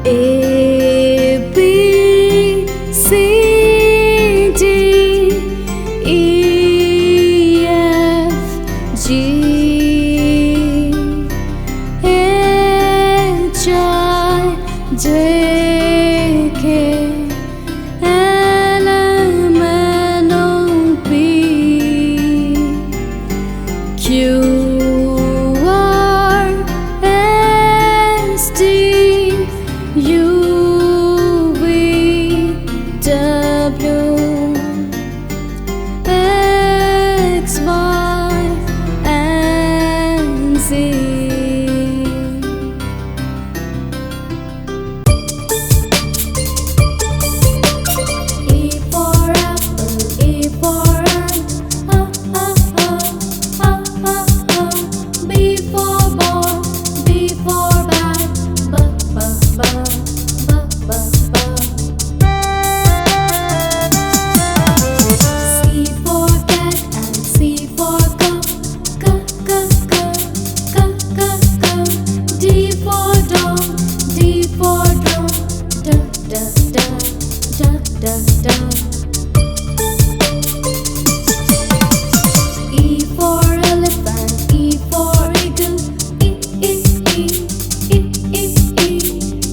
A B C D E F G H I J K L M N O P Q R S T U V W X Y and Z. E for apple, E for ant, B for ball, B for bat, C for cat and C for cup, D for dog, D for drum, E for elephant, E for eagle,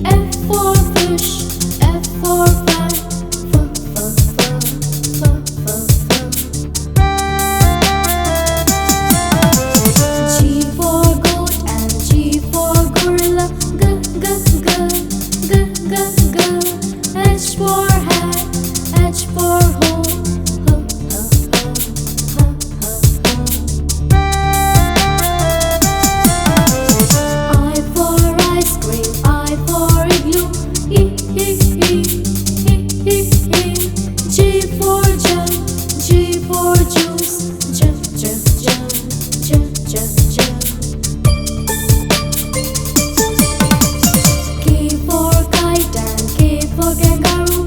F for fish, F for fat, G for goat and G for gorilla, H for hat, H for hole, I for ice cream, I for igloo, J for jug, J for juice, K for kite and K for kangaroo,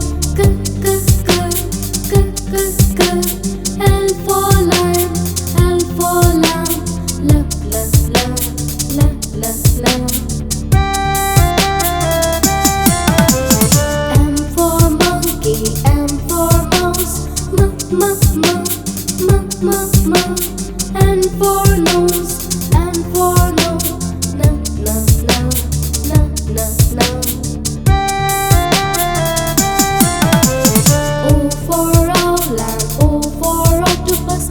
L for lion, L for lamb, M for monkey, M for mouse, N for nose, N for no, O for owl and O for octopus,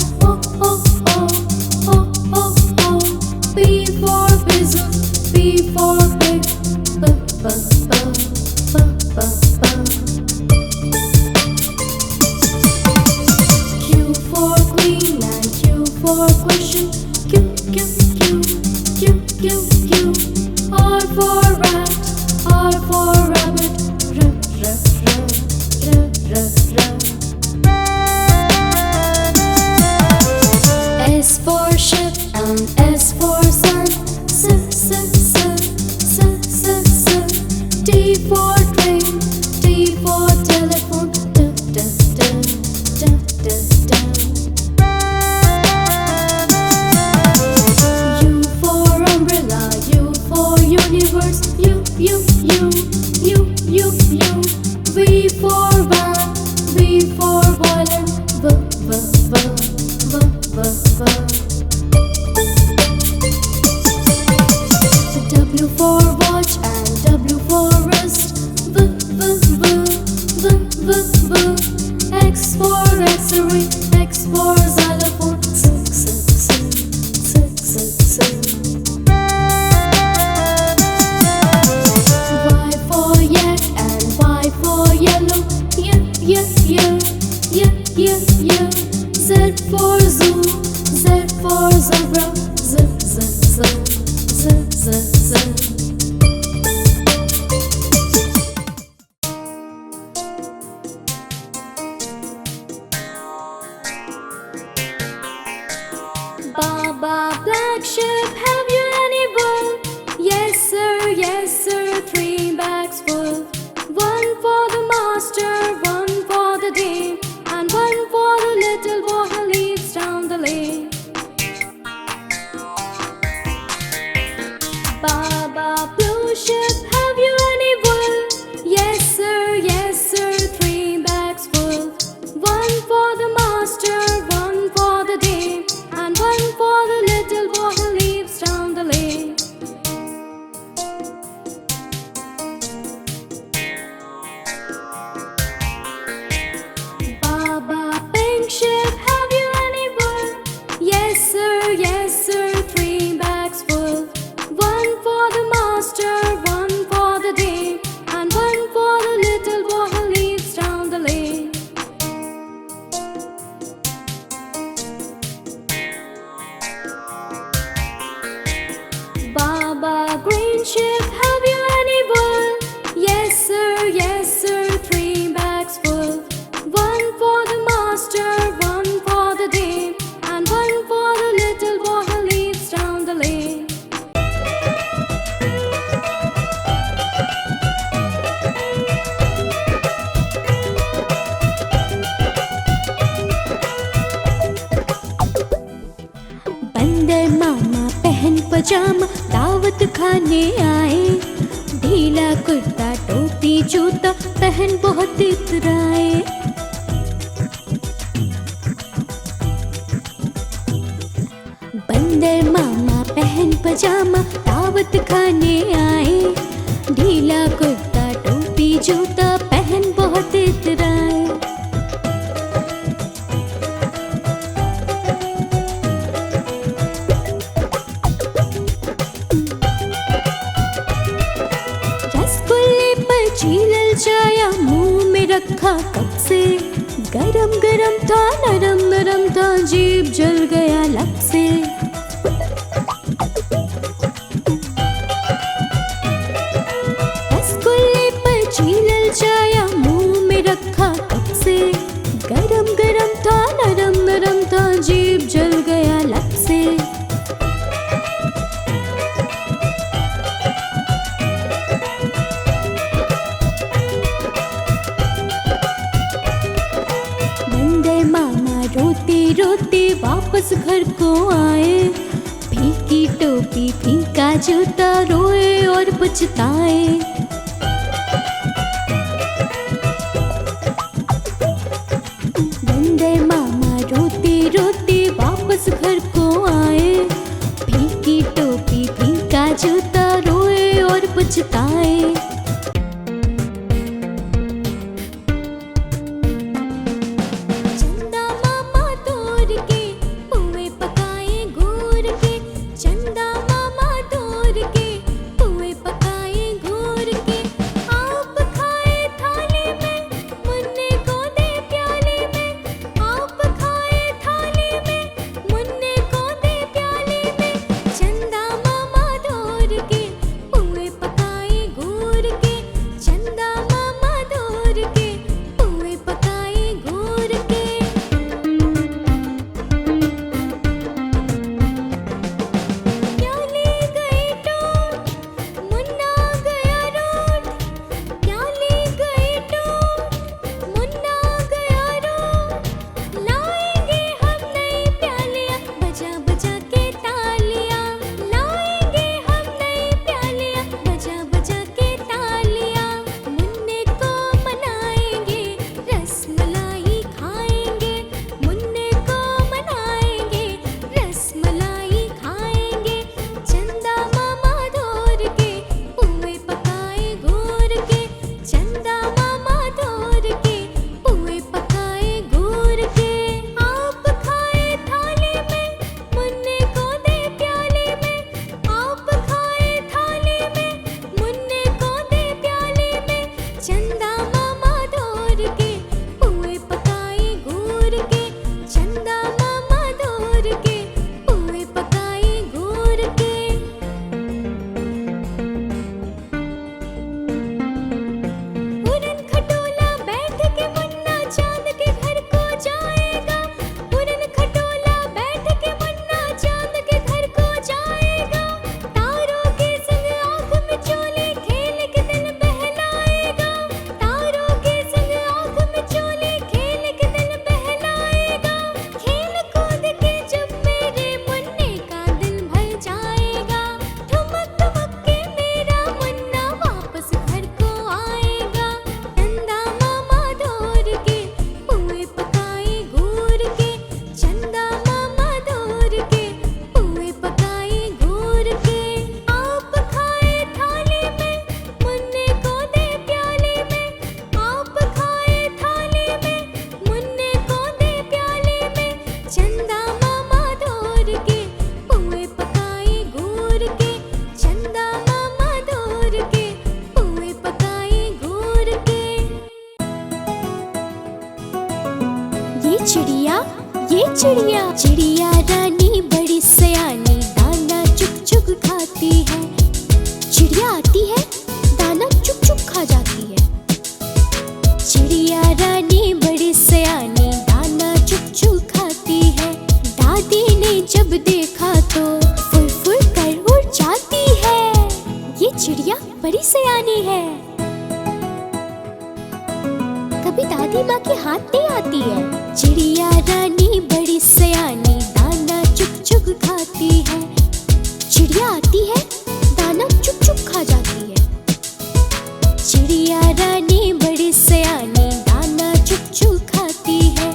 P for pigeon, P for pig, Q for queen and Q for question, Q, R for rat, R for rabbit, S for ship and S for sun, T for train, T for telephone, U for umbrella, U for universe, U, V for van, V for violin, W for watch and W for wrist, X for x-ray, X for xylophone, Y for yak and Y for yellow, Z for zoo, Z for zebra, Baba black sheep, have you any wool? Yes sir, 3 bags full. 1 for the master, 1 for the dame, and 1 for the little boy who lives down the lane. Baba blue sheep, have you any wool? पजामा दावत खाने आए। ढीला कुर्ता टोपी जूता पहन बहुत इतराए। बंदर मामा पहन पजामा दावत खाने आए। ढीला कुर्ता टोपी जूता पहन बहुत इतराए। रसगुल्ले पर छीलल जाया मुंह में रखा कब से। गरम गरम था नरम नरम था जीभ जल गया लब से। रसगुल्ले पर छीलल जाया मुंह में रखा कब से। गरम गरम था नरम नरम था जीभ जल गया लब से। बंदर मामा रोते रोते वापस घर को आए। फीकी टोपी फीका जूता रोए और पछताए। बंदर मामा रोते रोते वापस घर को आए। फीकी टोपी फीका जूता रोए और पछताए। चंदा मामा तोड़ के पुए पकाए घूर के। चंदा मामा तोड़ के पुए पकाए घूर के। आप खाए थाली में मुन्ने को दे प्याली में। आप खाए थाली में मुन्ने को दे प्याली में। चंदा मामा तोड़ के पुए पकाए घूर के। चंदा मामा तोड़ के पुए पकाए घूर के। प्याली गई टूट मुन्ना गया रूठ। प्याली गई टूट मुन्ना गया रूठ। लाएंगे हम नई प्यालियाँ बजा बजा के तालियाँ। लाएंगे हम नई प्यालियाँ बजा बजा के तालियाँ। मुन्ने को मनाएंगे रसमलाई खाएंगे। मुन्ने को मनाएंगे रसमलाई खाएंगे। चंदा मामा तोड़ के पुए पकाए घूर के। चंदा मामा तोड़ के पुए पकाए घूर के। आप खाए थाली में मुन्ने को दे प्याली में। आप खाए थाली में मुन्ने को दे प्याली में। चंदा मामा तोड़ के पुए पकाए घूर के। चंदा मामा तोड़ के पुए पकाए घूर के। उड़न खटोला बैठ के मुन्ना चांद के घर को जाएगा। उड़न खटोला बैठ के मुन्ना चांद के घर को जाएगा। तारों के संग आँख में चोली खेल के दिल बहलाएगा। तारों के संग आँख में चोली खेल के दिल बहलाएगा। खेल कूद के जब मेरे मुन्ने का दिल भर जाएगा। ठुमक ठुमक के मेरा मुन्ना वापस घर को आएगा। चंदा मामा तोड़ के पुए पकाए घूर के। चंदा मामा तोड़ के पुए पकाए घूर के। आप खाए थाली में मुन्ने को दे प्याली में। आप खाए थाली में मुन्ने को दे प्याली में। चंदा मामा तोड़ के पुए पकाए घूर के। चंदा मामा तोड़ के पुए पकाए घूर के। ये चिड़िया चिड़िया रानी बड़ी सयानी दाना चुग चुग खाती है। चिड़िया आती है दाना चुग चुग खा जाती है। चिड़िया रानी बड़ी सयानी दाना चुग चुग खाती है। दादी ने जब देखा तो फुर फुर कर उड़ जाती है। ये चिड़िया बड़ी सयानी है। कभी दादी माँ के हाथ नहीं आती है। चिड़िया रानी बड़ी सयानी दाना चुग चुग खाती है। चिड़िया आती है, दाना चुप चुप खा जाती है। चिड़िया रानी बड़ी सयानी, दाना चुप चुप खाती है।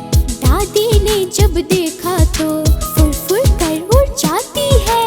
दादी ने जब देखा तो फुर फुर कर उड़ जाती है।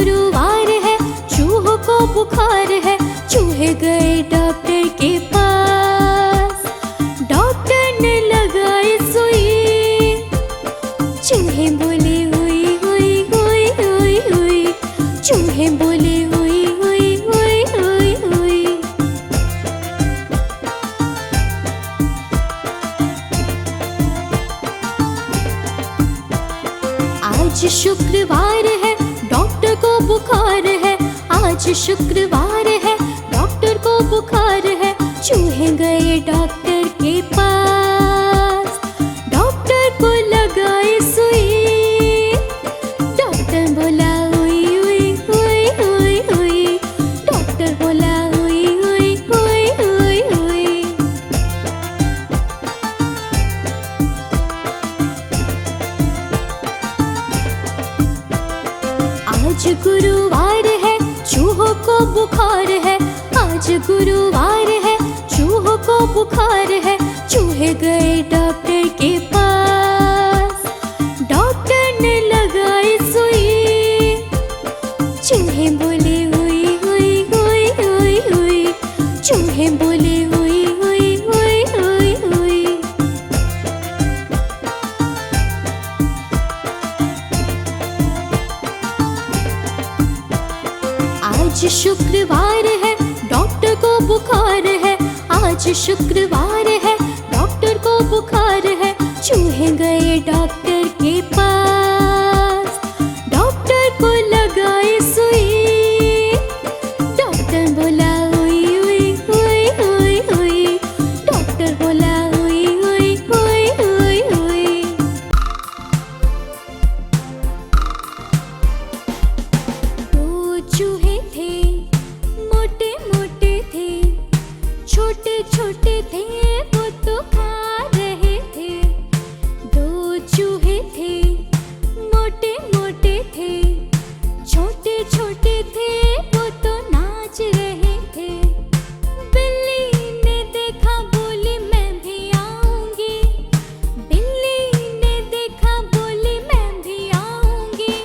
गुरुवार है, चूहों को बुखार है, चूहे गए डॉक्टर के पास। डॉक्टर ने लगाई सुई, चूहे बोले हुई हुई हुई हुई हुई, चूहे बोले हुई हुई हुई हुई हुई। आज शुक्रवार है, डॉक्टर को बुखार है, आज शुक्रवार है, डॉक्टर को बुखार है, चूहे गए डॉक्टर के पास। डॉक्टर को लगाई सुई, डॉक्टर बोला हुई हुई हुई हुई हुई, डॉक्टर बोला हुई हुई हुई हुई हुई। आज गुरुवार है, चूहों को बुखार है, आज गुरुवार है, चूहों को बुखार है, चूहे गए डॉक्टर के पास। डॉक्टर ने लगाई सुई, चूहे बोले हुई हुई हुई हुई हुई, चूहे बोले हुई हुई हुई हुई हुई। आज शुक्रवार है, डॉक्टर को बुखार है, आज शुक्रवार है, डॉक्टर को बुखार है, चूहे गए डॉक्टर के पास। डॉक्टर को लगाई सुई, डॉक्टर बोला हुई हुई हुई हुई हुई, डॉक्टर बोला हुई हुई हुई हुई हुई। दो चूहे थे, मोटे मोटे थे, छोटे छोटे थे, वो तो खा रहे थे। दो चूहे थे, मोटे मोटे थे, छोटे छोटे थे, वो तो नाच रहे थे। बिल्ली ने देखा, बोली मैं भी आऊंगी, बिल्ली ने देखा, बोली मैं भी आऊंगी।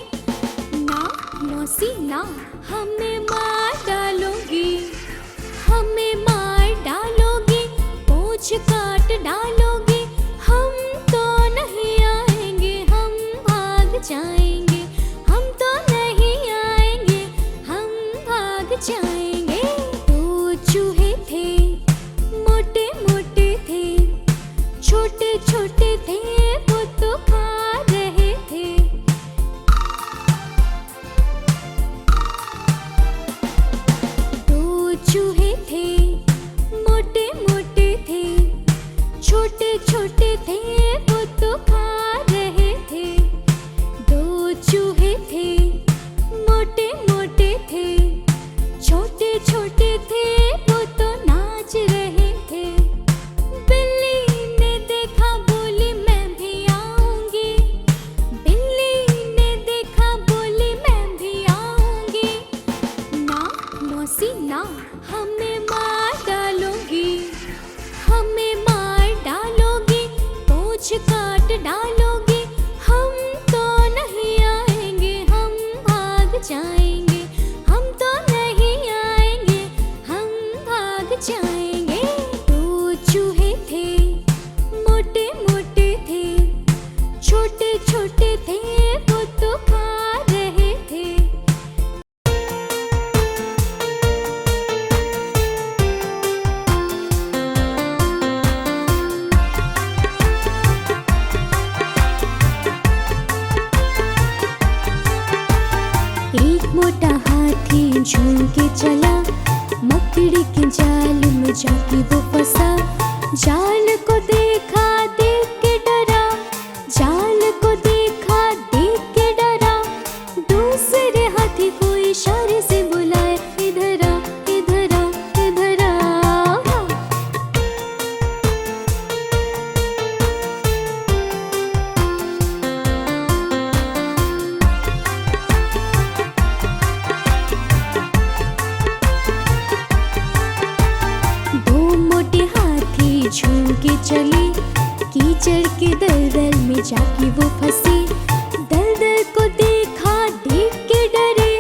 ना मौसी ना, हमें मार डालोगी, हमें मार डालोगी, पूंछ काट डालोगी, हम तो नहीं आएंगे, हम भाग जाएंगे, हम तो नहीं आएंगे, हम भाग जाएंगे। दो चूहे थे, मोटे मोटे थे, छोटे छोटे थे, वो तो खा रहे थे। दो चूहे थे, मोटे मोटे थे, छोटे छोटे थे, वो तो खा रहे थे। दो चूहे थे, मोटे मोटे थे, छोटे छोटे थे, वो तो नाच रहे थे। बिल्ली ने देखा, बोली मैं भी आऊंगी, बिल्ली ने देखा, बोली मैं भी आऊंगी। ना मौसी ना, हमें मार डालोगी, हमें मार डालोगी, पूंछ काट डालोगी, हम तो नहीं आएंगे, हम भाग जाएंगे, हम तो नहीं आएंगे, हम भाग जाएंगे। दो चूहे थे, मोटे मोटे थे, छोटे छोटे थे, वो तो खा रहे थे। एक मोटा हाथी झूम के चला, मकड़ी के जाल में जाके वो फंसा। जाल को देखा, देख के डरा, जाल को देखा, देख के डरा। दूसरे हाथी को इशारे से बुलाए, इधर आ, इधर आ, इधर आ। झूम के चली, कीचड़ के दलदल में जाके वो फंसी। दलदल को देखा, देख के डरे,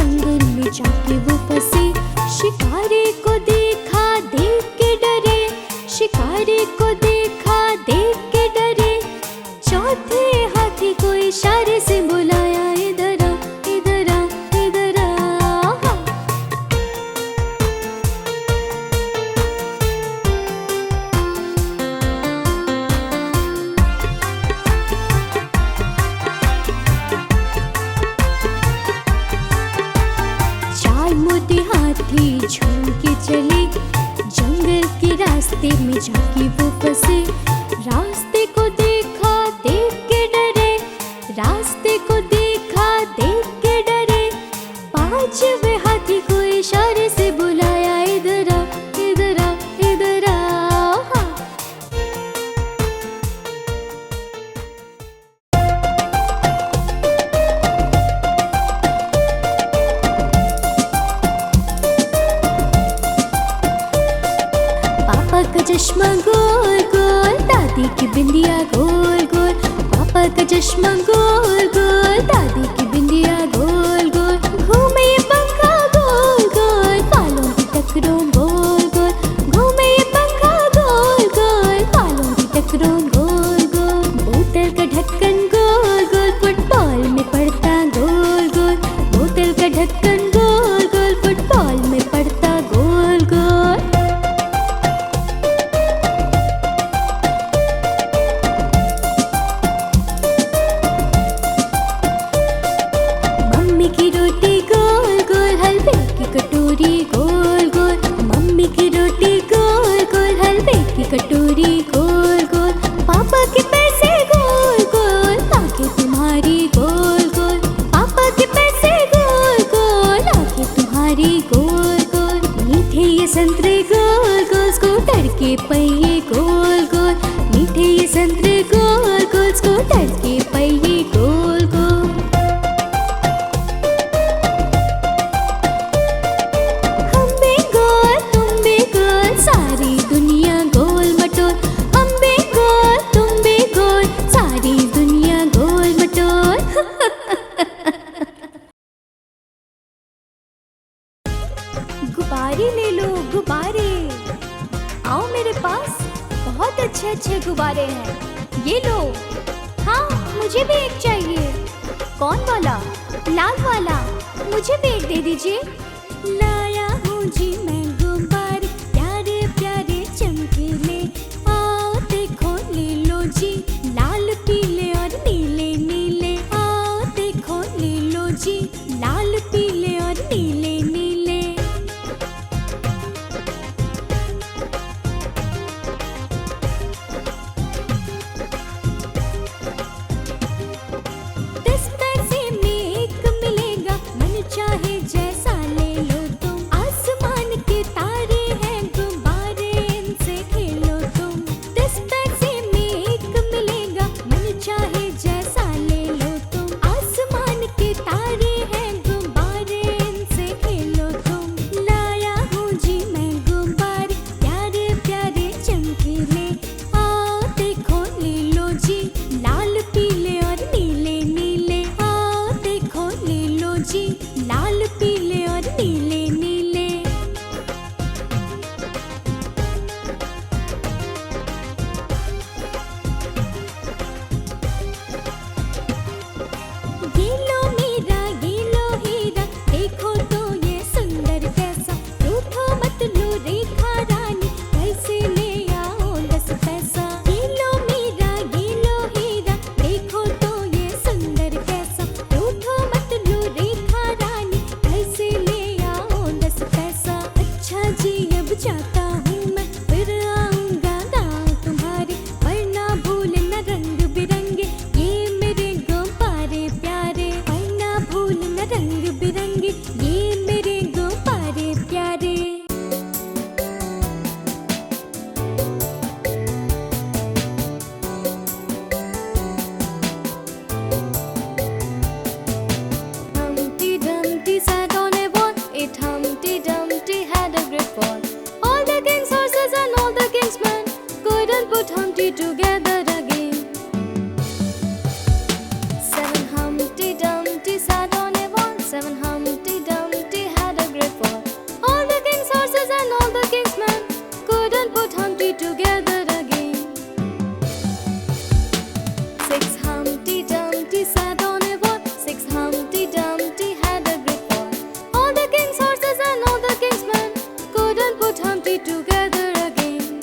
जंगल में जाके वो फंसे। शिकारी को देखा देख के डरे, शिकारी को देखा देख के डरे। चौथे हाथी को इशारे से बुलाया, इधर आ, इधर आ, इधर आ। चार मोटे हाथी झूम के चले, जंगल के रास्ते में जाके वो फंसे। रास्ते को देखा देख के डरे, रास्ते को देखा देख के डरे। पांचवे हाथी को इशारे से बुलाया, इधर आ, इधर आ, इधर आ। पापा का चश्मा गोल गोल, दादी की बिंदिया गोल गोल। पापा का चश्मा गोल गोल, दादी की बिंदिया गोल गोल। घूमे ये पंखा गोल गोल, बालों की टकरों गोल गोल। घूमे ये पंखा गोल गोल, बालों की टकरों गोल गोल। बोतल का ढक्कन गोल गोल, फुटबॉल में पड़ता गोल गोल। बोतल का ढक्कन गोल गोल, फुटबॉल में पड़ता गोल गोल। मम्मी की रोटी गोल गोल, हलवे की कटोरी गोल गोल। मम्मी की रोटी गोल गोल, हलवे की कटोरी गोल गोल। पापा के पैसे गोल गोल, आंखें तुम्हारी गोल गोल। पापा के पैसे गोल गोल, आंखें तुम्हारी गोल गोल। मीठे ये संतरे गोल गोल, स्कूटर के पहिए गोल गोल। मीठे ये संतरे गोल गोल, स्कूटर के पहिए गोल गोल। हम भी गोल तुम भी गोल, सारी दुनिया गोल मटोल। हम भी गोल तुम भी गोल, सारी दुनिया गोल मटोल। गुब्बारे ले लो गुब्बारे, आओ मेरे पास, बहुत अच्छे अच्छे गुब्बारे हैं, ये लो। हाँ मुझे भी एक चाहिए। कौन वाला? लाल वाला। मुझे भी एक दे दीजिए। लाया हूँ जी मैं गुब्बारे, प्यारे प्यारे चमकीले। आओ देखो ले लो जी, लाल पीले और नीले नीले। आओ देखो ले लो जी, लाल पीले और नीले नीले। दस पैसे में एक मिलेगा, मन चाहे जैसा ले लो तुम। आसमान के तारे हैं गुब्बारे, इनसे खेलो तुम। 10 पैसे में एक मिलेगा, मन चाहे जैसा ले लो तुम। आसमान के तारे हैं गुब्बारे, इनसे खेलो तुम। लाया हूँ जी मैं गुब्बारे, प्यारे प्यारे चमकीले। आओ देखो ले लो जी, लाल पीले और नीले नीले। आओ देखो ले लो जी, लाल पीले और नीले नीले। ये लो मीरा ये लो हीरा, देखो तो ये सुंदर कैसा। रूठो मत लो रेखा रानी, कैसे ले आओ 10 पैसा। ये लो मीरा ये लो हीरा, देखो तो ये सुंदर कैसा। रूठो मत लो रेखा रानी, कैसे ले आओ 10 पैसा। अच्छा जी अब जाता हूँ मैं, फिर आऊँगा गाँव तुम्हारे। वरना भूलना रंग बिरंगे, ये मेरे गुब्बारे प्यारे। वरना भूलना रंग बिरंगे, ये मेरे गुब्बारे प्यारे। Humpty Dumpty sat on a wall, it Humpty Dumpty had a great fall. All the king's horses and all the king's men couldn't put Humpty together again. 7 Humpty Dumpty sat on a wall, 7 Humpty Dumpty Humpty together again.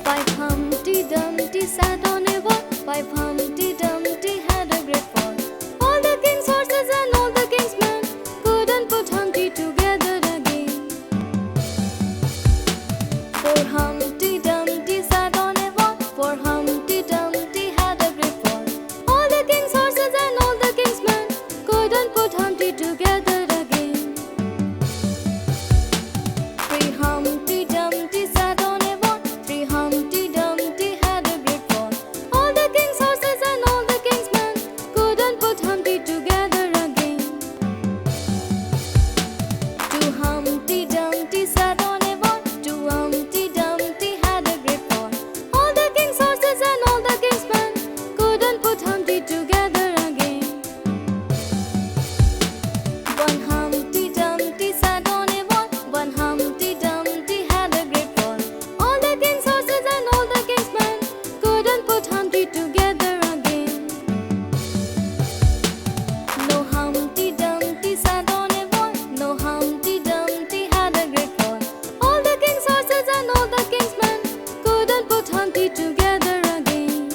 Five Humpty Dumpty sat on a wall. Five Humpty Dumpty had a great fall. All the king's horses and all the king's men couldn't put Humpty together again. Four Humpty Dumpty sat on a wall. Four Humpty Dumpty had a great fall. All the king's horses and all the king's men couldn't put Humpty together again. Three Humpty Dumpty sat on a wall. Three Humpty Dumpty had a great fall. All the king's horses and all the king's men couldn't put Humpty together again. Two Humpty Dumpty sat on a wall. Two Humpty Dumpty had a great fall. All the king's horses and all the king's men couldn't put Humpty together again. One Humpty Dumpty sat on a wall. One Humpty Dumpty had a great fall. All the king's horses and all the king's men couldn't put Humpty together again. No Humpty Dumpty sat on a wall. No Humpty Dumpty had a great fall. All the king's horses and all the king's men couldn't put Humpty together again.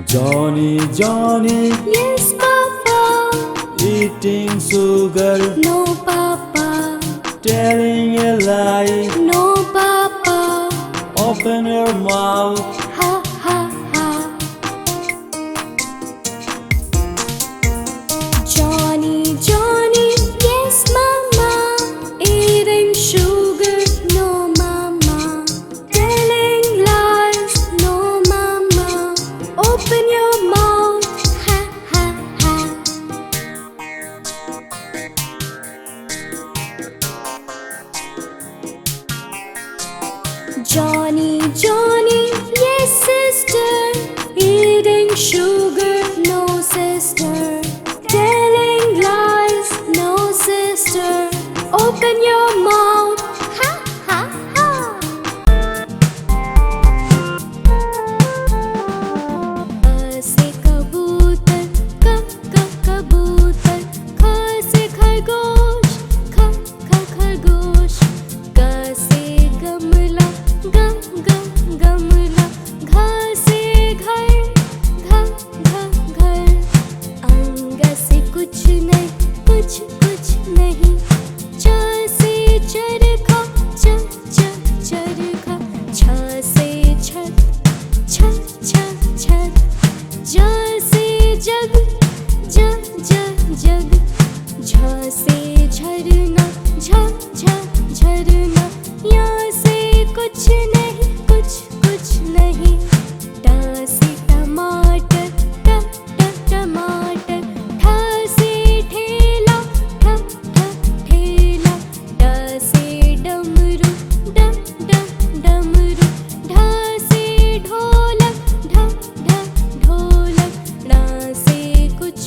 Johnny, Johnny, Yes, Papa. eating sugar, No, Papa. telling a lie. No, Papa. Open your mouth. Ha, ha, ha. Johnny, Johnny, yes, Mama. Eating sugar, no, Mama. Telling lies, no, Mama. Open your mouth, ha, ha, ha. Johnny, Johnny, yes, sister. Eating sugar, no, sister. Telling lies, no, sister. Open your mouth, ha, ha, ha. से कबूतर, कबूतर. ख से खरगोश, खरगोश. ग से गमला, गमला. घ से घर, घर. अंग से कुछ नहीं, कुछ नहीं. च से चरखा, चरखा. छ से छत, छत. ज से जग, जग. झ से झरना, झरना. या से कुछ नहीं. ट से टमाटर, टमाटर. ठ से ठेला, ठेला. ड से डमरू, डमरू. ढ से ढोलक, ढोलक. ण से कुछ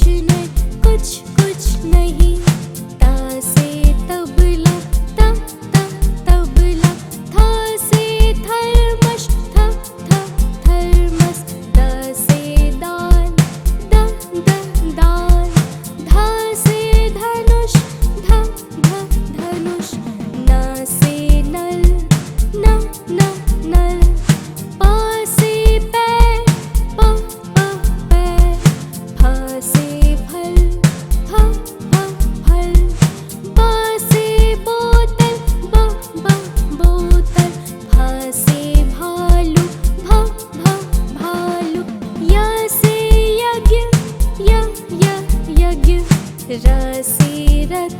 नहीं. त से तबला, तबला. थ से थर्मस, थर्मस. द से दाल, दाल. ध से धनुष, धनुष. न से नल, नल. प से पैर, पैर. फ से फल, फल. ब से बोतल, बोतल. भ से भालू, भालू. य से यज्ञ, यज्ञ. र से रथ,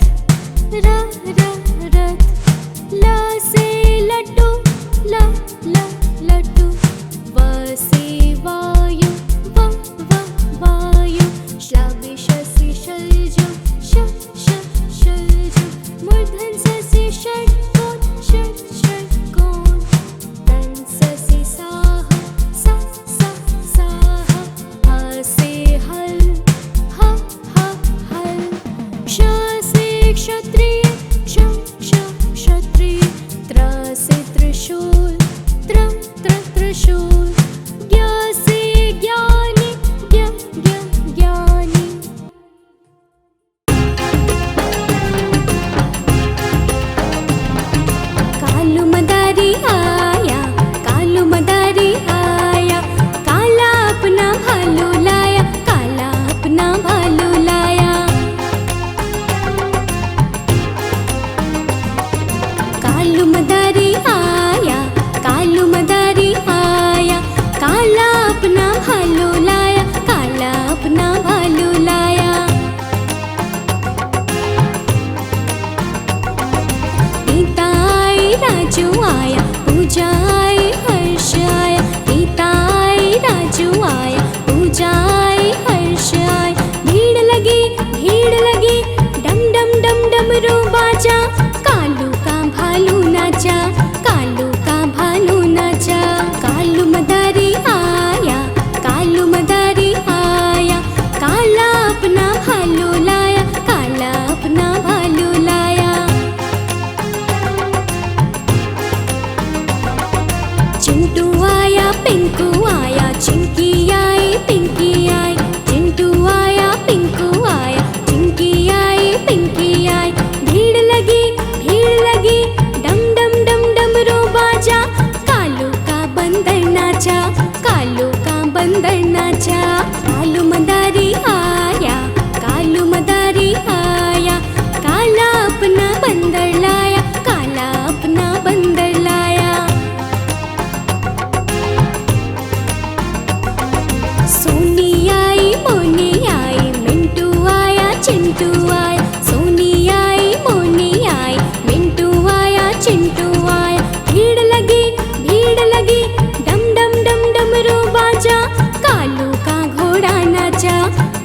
रथ. ल से लड्डू, लड्डू. व से वायु, वायु. श्लाघ्य श से शलजम, शलजम. मूर्धन स से षट्कोण, षट्कोण. तन् स से साह, साह. ह से हल, हल. क्ष से क्षत्रिय, क्षत्रिय. त्र से त्रिशूल, त्रिशूल. ज्ञ से चिंटू आया पिंकू आया, चिंकी आई पिंकी आई। चिंटू आया पिंकू आया, चिंकी आई पिंकी आई। भीड़ लगी डम डम डम डमरू बाजा। कालू का बंदर नाचा, कालू का बंदर नाचा। कालू मदारी आया, कालू मदारी आया। काला अपना बंदर लाया, काला अपना बंदर लाया। सोनी आई मोनी आई, मिंटू आया चिंटू आया। सोनी आई मोनी आई, मिंटू आया चिंटू आया। भीड़ लगी डम डम डम डमरू बाजा। कालू का घोड़ा नाचा,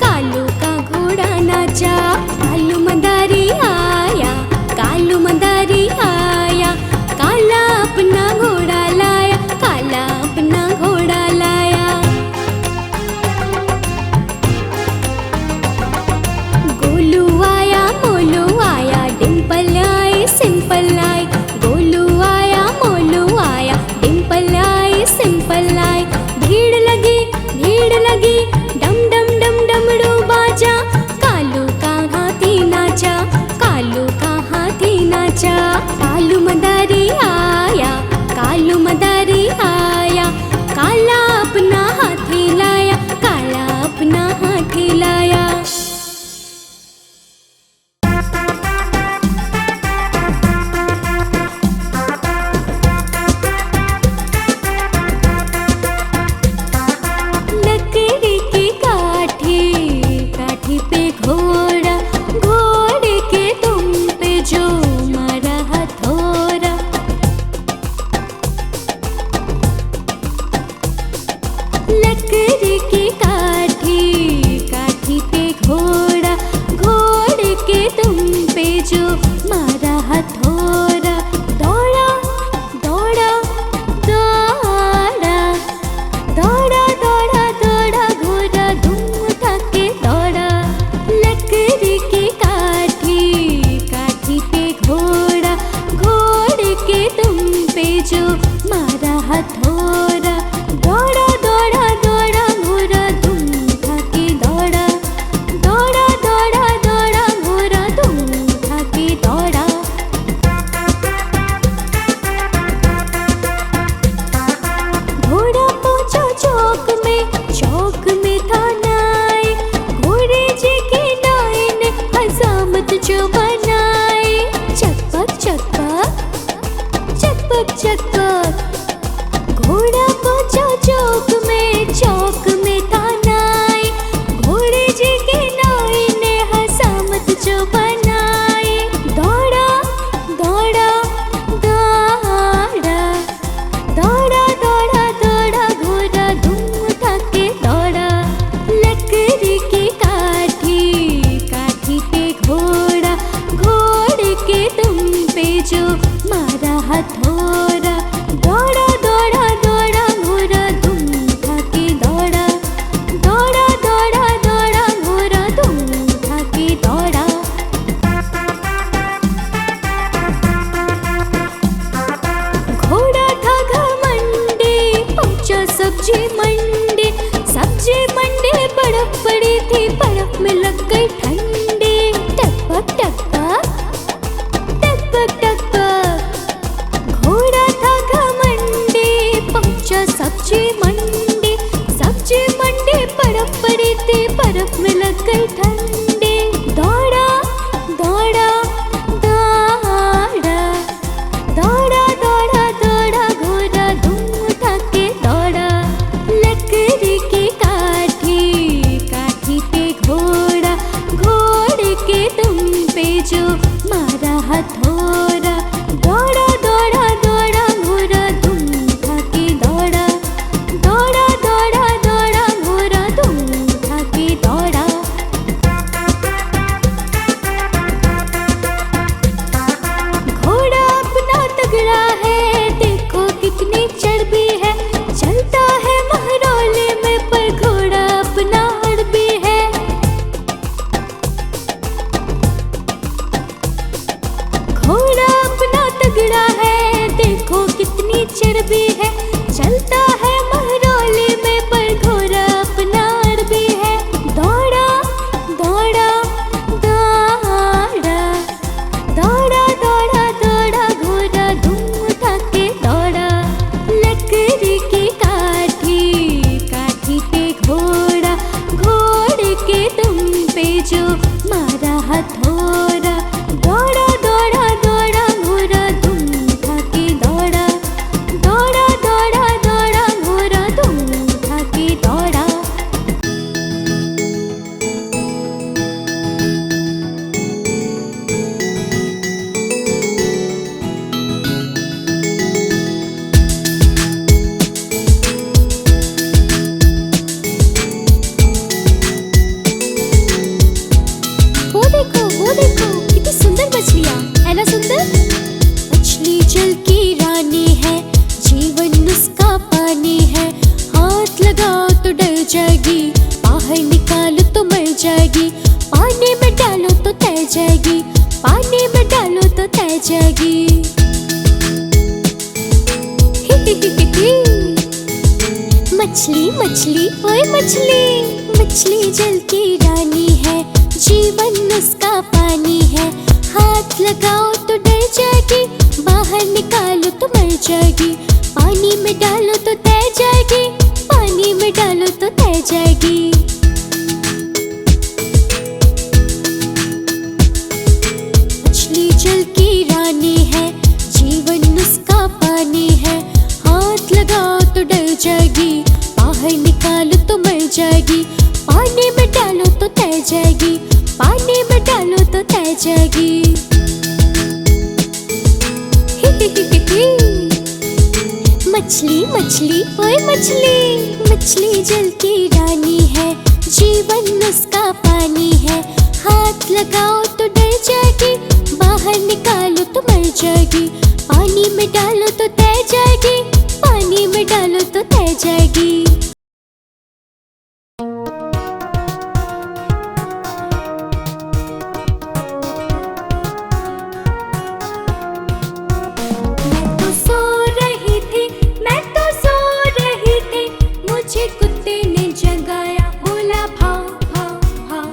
कालू का घोड़ा नाचा। कालू मदारी आया, कालू मदारी आया। काला अपना घोड़ा लाया, काला अपना घोड़ा लाया। गोलू आया मोलू आया, Dimple I simple I. Golu आया मोलू आया, डिम्पल आई सिंपल आई। भीड़ लगी डम डम डम डमरू बाजा। कालू का हाथी नाचा, कालू का हाथी नाचा। कालू मदारी आया, कालू मदारी आया। काला अपना हाथी लाया, काला अपना हाथी लाया। लकड़ी की काठी, काठी पे घोड़ा, घोड़े के दुम पे जो मारा हथौड़ा। लकड़ी की काठी, काठी पे घोड़ा, घोड़े के दुम पे जो मारा हथौड़ा। दौड़ा दौड़ा दौड़ा, दौड़ा दौड़ा दौड़ा घोड़ा धूम उठा के दौड़ा। लकड़ी की काठी, काठी पे घोड़ा, घोड़े के दुम पे जो मारा हथौड़ा। दौड़ा दौड़ा दौड़ा घोड़ा धूम उठा के दौड़ा। दौड़ा दौड़ा दौड़ा घोड़ा धूम उठा के दौड़ा। घोड़ा पहुंचा चौक में था नाई। घोड़े जी के नाई ने हजामत जो बनाई। चकपक चकपक चकपक चकपक। घोड़ा पहुंचा चौक में था नाई। घोड़े जी के नाई ने हजामत जो बनाई। दौड़ा दौड़ा दौड़ा, दौड़ा दौड़ा दौड़ा घोड़ा धूम उठा के दौड़ा। लकड़ी की काठी, काठी पे घोड़ा, घोड़े के दुम पे जो मारा हथौड़ा। दौड़ा दौड़ा दौड़ा घोड़ा धूम उठा के दौड़ा। दौड़ा दौड़ा दौड़ा घोड़ा धूम उठा के दौड़ा। घोड़ा था घमंडी, पहुंचा सब्जी मंडी। सब्जी मंडी बर्फ पड़ी थी, बर्फ में लग गई ठंडी। टकपक टकपक टकपक टकपक। घोड़ा था घमंडी, पहुंचा सब्जी मंडी। सब्जी मंडी बर्फ पड़ी थी, बर्फ में लग गई ठंडी। दौड़ा दौड़ा दौड़ा, दौड़ा दौड़ा दौड़ा घोड़ा धूम उठा के दौड़ा। लकड़ी की काठी, काठी पे घोड़ा, घोड़े के दुम पे जो मारा हथौड़ा। दौड़ा दौड़ा दौड़ा घोड़ा धूम उठा के दौड़ा। दौड़ा दौड़ा दौड़ा घोड़ा धूम उठा के दौड़ा। घोड़ा अपना तगड़ा है, देखो कितनी चर्बी है। चलता है महरौले में, पर घोड़ा अपना हड़बी है। घोड़ा अपना तगड़ा है, देखो कितनी चर्बी है। सिर की काठी, काठी पे घोड़ा, घोड़े के दुम पे जो मारा हथौड़ा। दौड़ा दौड़ा दौड़ा घोड़ा दुम उठा के दौड़ा, दौड़ा दौड़ा दौड़ा घोड़ा दुम उठा के दौड़ा। वो देखो कितनी सुंदर मछलियाँ है ना, सुंदर। मछली जल की रानी है, जीवन उसका पानी है। हाथ लगाओ तो डर जाएगी, बाहर निकालो तो मर जाएगी। पानी में डालो तो तैर जाएगी, पानी में डालो तो तैर जाएगी। मछली मछली ओए मछली, मछली जल की रानी है, जीवन उसका पानी है। हाथ लगाओ तो डर जाएगी, बाहर निकालो तो मर जाएगी। पानी में डालो तो तैर जाएगी, पानी में डालो तो तैर जाएगी। मछली जल की रानी है, जीवन उसका पानी है। हाथ लगाओ तो डर जाएगी, बाहर निकालो तो मर जाएगी। पानी में डालो तो तैर जाएगी, पानी में डालो तो तैर जाएगी। मछली मछली ओए मछली, मछली जल की रानी है, जीवन उसका पानी है। हाथ लगाओ तो डर जाएगी, बाहर निकालो तो मर जाएगी। पानी में डालो तो तैर जाएगी, पानी में डालो तो तैर जाएगी। मुझे कुत्ते ने जगाया, बोला भाव भाव भाव।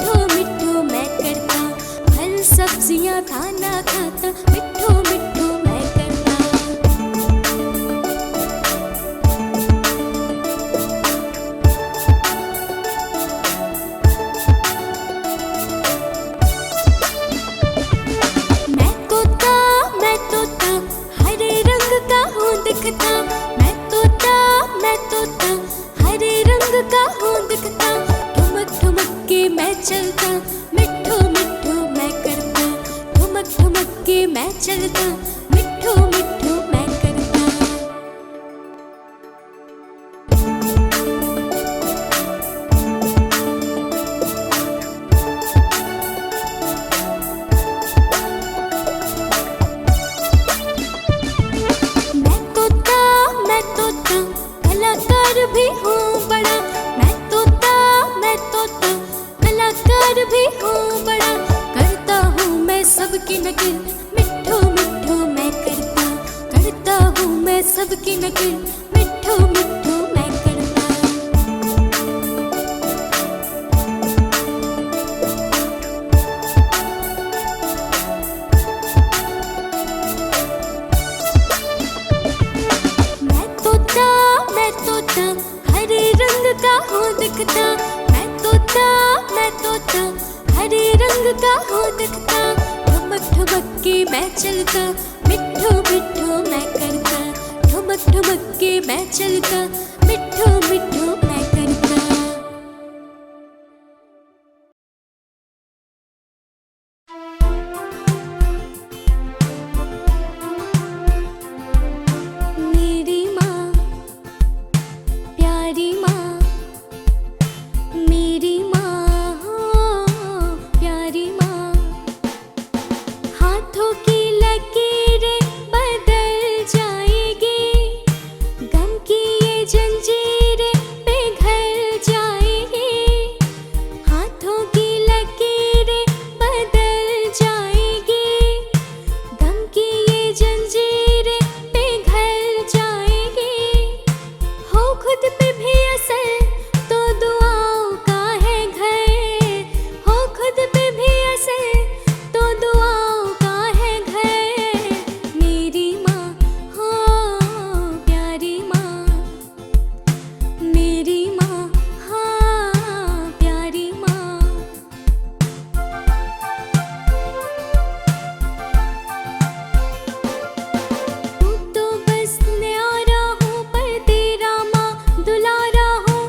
मिट्ठू मिट्ठू मैं करता, फल सब्जियां खाना खाता, मिट्ठू मिट्ठू मैं करता। मैं तोता हरे रंग का हूँ दिखता, मैं तोता हरे रंग का हूँ दिखता, ठुमक ठुमक के मैं चलता, मिट्ठू मिट्ठू मैं करता, ठुमक ठुमक के मैं चलता, मिट्ठू मिट्ठू मैं करता। मैं तोता कलाकार भी हूँ बड़ा, मैं तोता कलाकार भी हूँ बड़ा, करता हूँ मैं सबकी नकल, मिट्ठू मिट्ठू मैं करता, करता हूँ मैं सबकी नकल, मिट्ठू मिट्ठू मैं करता। मैं तोता हरे रंग का हूँ दिखता, मैं तोता हरे रंग का हूँ दिखता, ठुमक ठुमक के मैं चलता, मिट्ठू मिट्ठू मैं करता, ठुमक ठुमक के मैं चलता, मिट्ठू मिट्ठू मैं करता। मेरी माँ प्यारी माँ, मेरी माँ प्यारी माँ, हाथों की लकीरें बदल जाएगी, गम की ये जंजीरें पिघल जाएगी, हाथों की लकीरें बदल जाएगी, गम की ये जंजीरें पिघल जाएगी, हो खुद पे भी असर तो दुआओं का है घर, हो खुद पे भी असर तो दुआओं का है घर। मेरी माँ हो प्यारी माँ, मेरी माँ हाँ प्यारी माँ। तू तो बस न्यारा हूँ पर तेरा माँ दुलारा हूँ,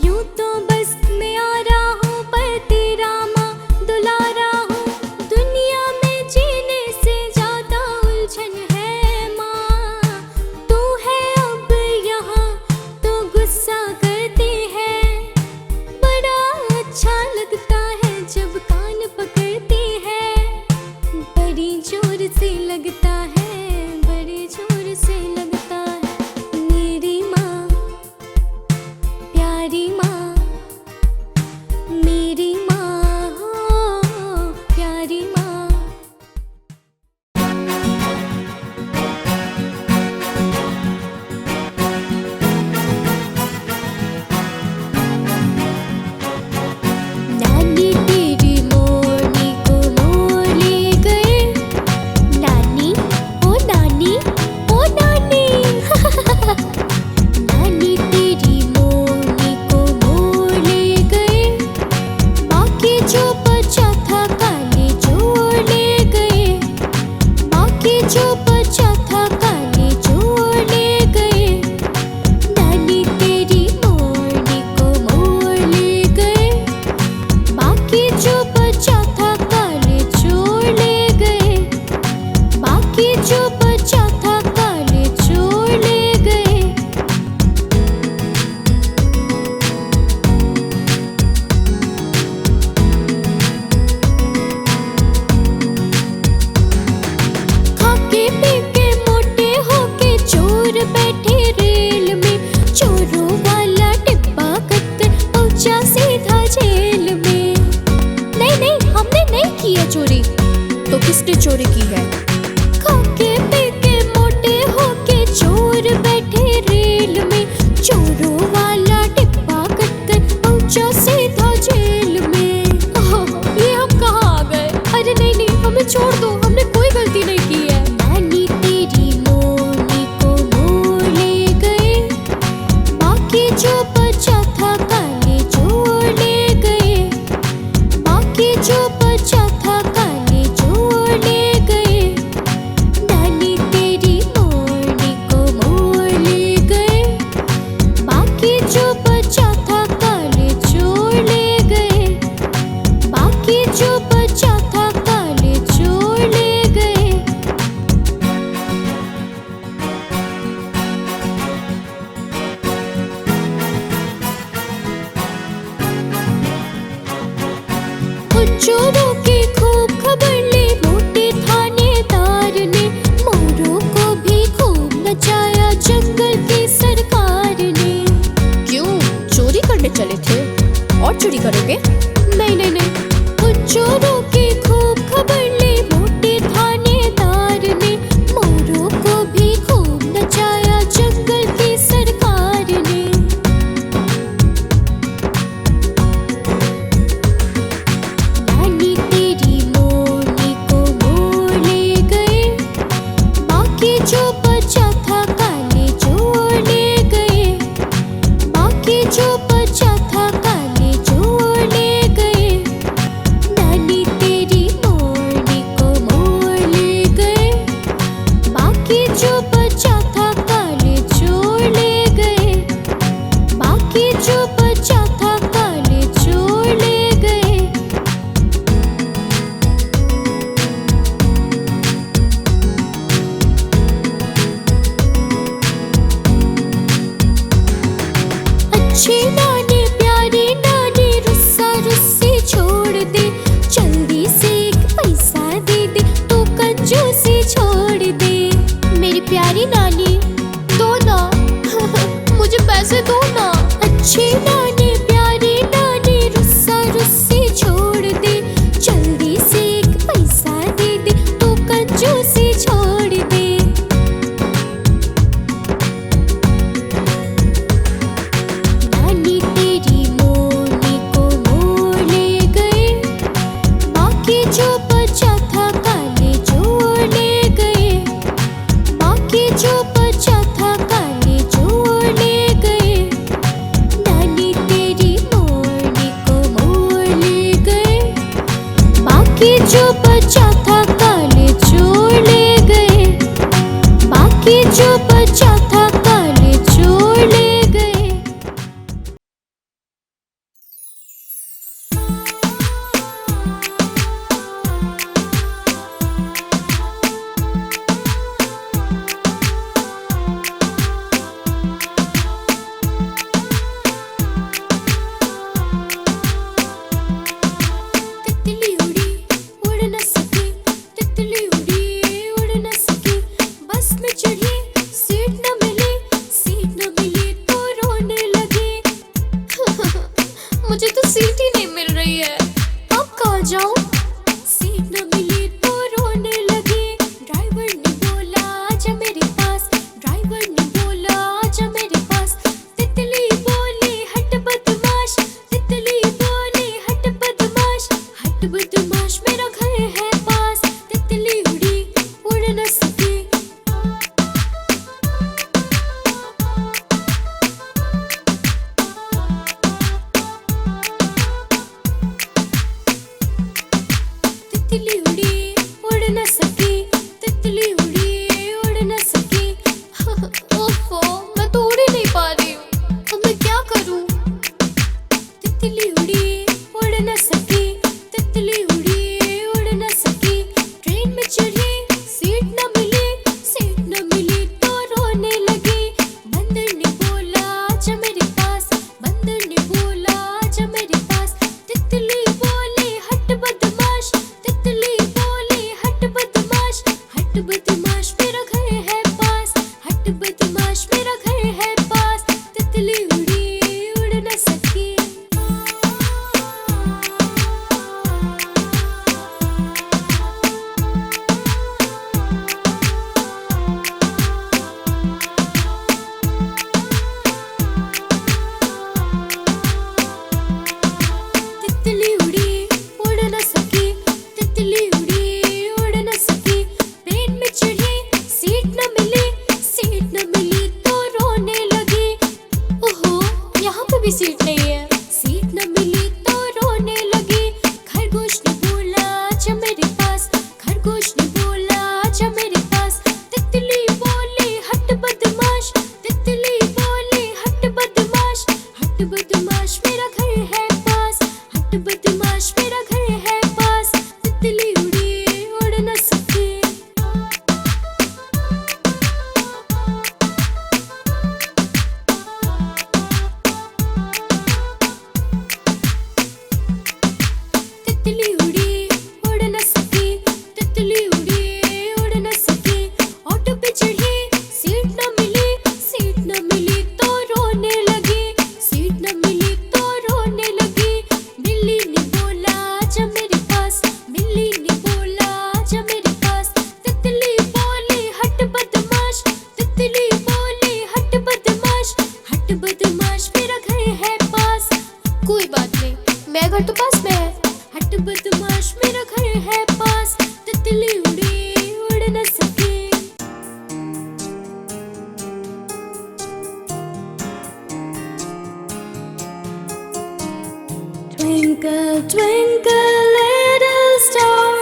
यूं तो बस न्यारा हूँ पर तेरा माँ दुलारा हूँ, दुनिया में जीने से ज्यादा उलझन है माँ, तू है अब यहाँ तो गुस्सा करती है, बड़ा अच्छा लगता है जब कान पकड़ती है, बड़ी जोर से लगता है, बड़ी जोर से लगता है। मेरी माँ प्यारी माँ, मेरी माँ हो प्यारी माँ। नानी तेरी मोरनी को मोर ले गए, नानी ओ नानी ओ नानी नानी तेरी मोरनी को मोर ले गए, बाकी जो बचा था काले चोर ले गए, बाकी जो बचा था काले चोर ले गए, नानी तेरी मोरनी को मोर ले गए, बाकी जो बचा था काले चोर ले गए, बाकी जो बचा था काले चोर ले गए। खाके पी के मोटे होके चोर बैठे रेल में, चोरों वाला डिब्बा कटकर पहुंचा सीधा जेल में। नहीं नहीं हमने नहीं किया चोरी, तो किसने चोरी की है? खाके पी के मोटे होके चोर बैठे रेल में, चोरों वाला डिब्बा कटकर पहुंचा सीधा जेल में। ओह जो बचा था काले चोर ले गए। नानी तेरी मोरनी को मोर ले गए। बाकी जो बचा था काले चोर ले गए। बाकी जो बचा था काले चोर ले गए। उन चोरों की खूब खबर ली मोटे थानेदार ने। मोरों को भी खूब नचाया जंगल की सरकार ने। क्यों, चोरी करने चले थे? और चोरी करोगे? नहीं नहीं नहीं, उन चोरों की खूब खबर ली मोटे थानेदार ने। मोरों को भी खूब नचाया जंगल की सरकार ने। नानी तेरी मोरनी को मोर ले गए। बाकी जो बचा था काले चोर ले गए। बाकी जो बचा था काले चोर ले गए। नानी तेरी मोरनी को मोर ले गए। बाकी जो बचा था काले चोर ले गए। बाकी जो बचा था काले चोर ले गए। अच्छी नानी प्यारी नानी रुस्सा रुस्सी छोड़ दे। जल्दी से एक पैसा दे दे तो कंजूसी छोड़ दे। मेरी प्यारी नानी दो ना मुझे पैसे दो ना। अच्छी नानी प्यारी नानी रुस्सा रुस्सी छोड़ दे। जल्दी से एक पैसा दे दे तो कंजूसी छोड़ दे। नानी तेरी मोरनी को मोर ले गए। बाकी जो बचा था काले चोर ले गए। बाकी जो बचा था काले चोर ले गए। नानी तेरी मोरनी को मोर ले गए। बाकी जो बचा था काले चोर ले गए। बाकी जो बचा था काले चोर ले गए। तितली उड़ी उड़ न सकी। तितली उड़ी उड़ न सकी। बस में चढ़ी सीट न मिली। सीट न मिली तो रोने लगी। मुझे तो सीट ही नहीं मिल रही है, अब कहाँ जाऊं? सीट न मिली तो रोने लगी। ड्राइवर ने बोला आजा मेरे पास। ड्राइवर ने बोला आजा मेरे पास। तितली बोली हट बदमाश। तितली बोली हट बदमाश। हट बदमाश मेरा घर है पास। तितली उड़ी उड़ न सकी। तितली उड़ी उड़ न सकी। तितली उड़ी उड़ न सकी। ओफो, मैं तो उड़ ही नहीं पा रही हूँ, अब मैं क्या करूँ? तितली उड़ी उड़ न सकी। तितली उड़ी उड़ न सकी। ट्रेन में चढ़ी सीट न मिली। सीट न मिली तो रोने लगी। बंदर ने बोला आजा मेरे पास। बंदर ने बोला आजा मेरे पास। तितली बोली हट बदमाश। तितली बोली हट बदमाश। तितली उड़ी उड़ न सकी, तितली उड़ी उड़ न सकी। ऑटो पे चढ़ी सीट न मिली, सीट न मिली तो रोने लगी, सीट न मिली तो रोने लगी। बिल्ली ने बोला आजा मेरे पास, बिल्ली ने बोला आजा मेरे पास। तितली बोली हट बदमाश, तितली बोली हट बदमाश, हट बदमाश मेरा घर है पास। कोई बात नहीं, मेरा घर तो पास में है। हट बदमाश मेरा घर है पास, तितली उड़ी उड़ न सकी। Twinkle, twinkle, little star,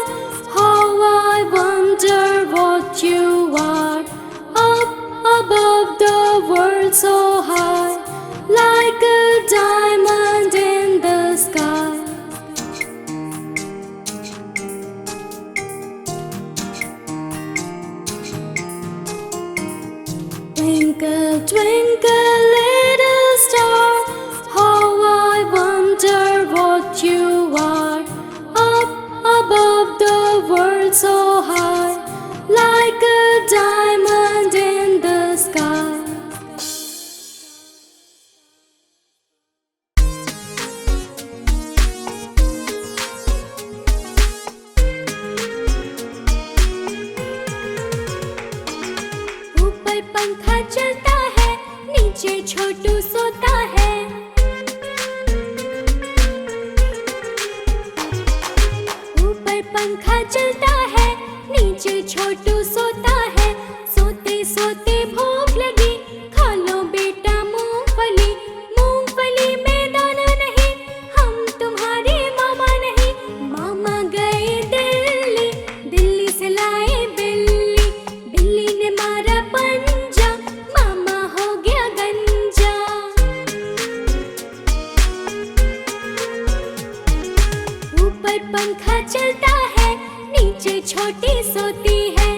how I wonder what you are. Up above the world so high, like a diamond in the sky. Twinkle, twinkle, little star, how I wonder what you are. Up above the world so high, like a diamond in the sky. ऊपर पंखा चलता है, नीचे छोटू सोता है। ऊपर पंखा चलता है, नीचे छोटू सोता है। सोते सोते भूख लगी, खा लो बेटा मूंगफली। मूंगफली में दाना नहीं, हम तुम्हारे मामा नहीं। मामा गए दिल्ली, दिल्ली से लाए बिल्ली। बिल्ली ने मारा पंजा, मामा हो गया गंजा। ऊपर पंखा चलता है, नीचे छोटी सोती है।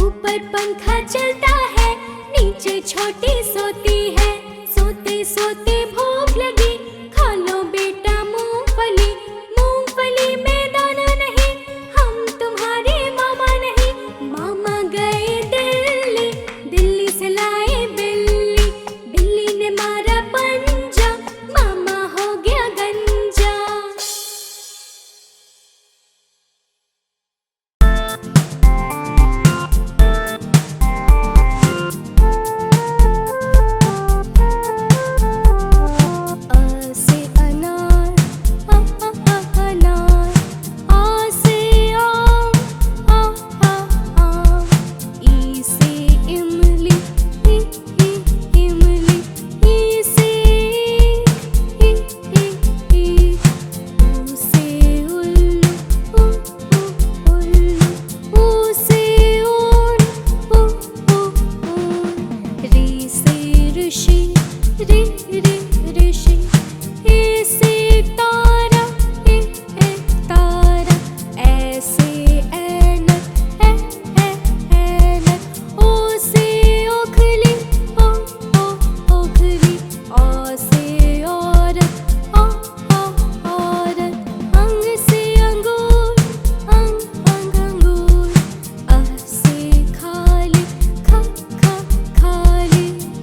ऊपर पंखा चलता है, नीचे छोटी सोती है। सोते सोते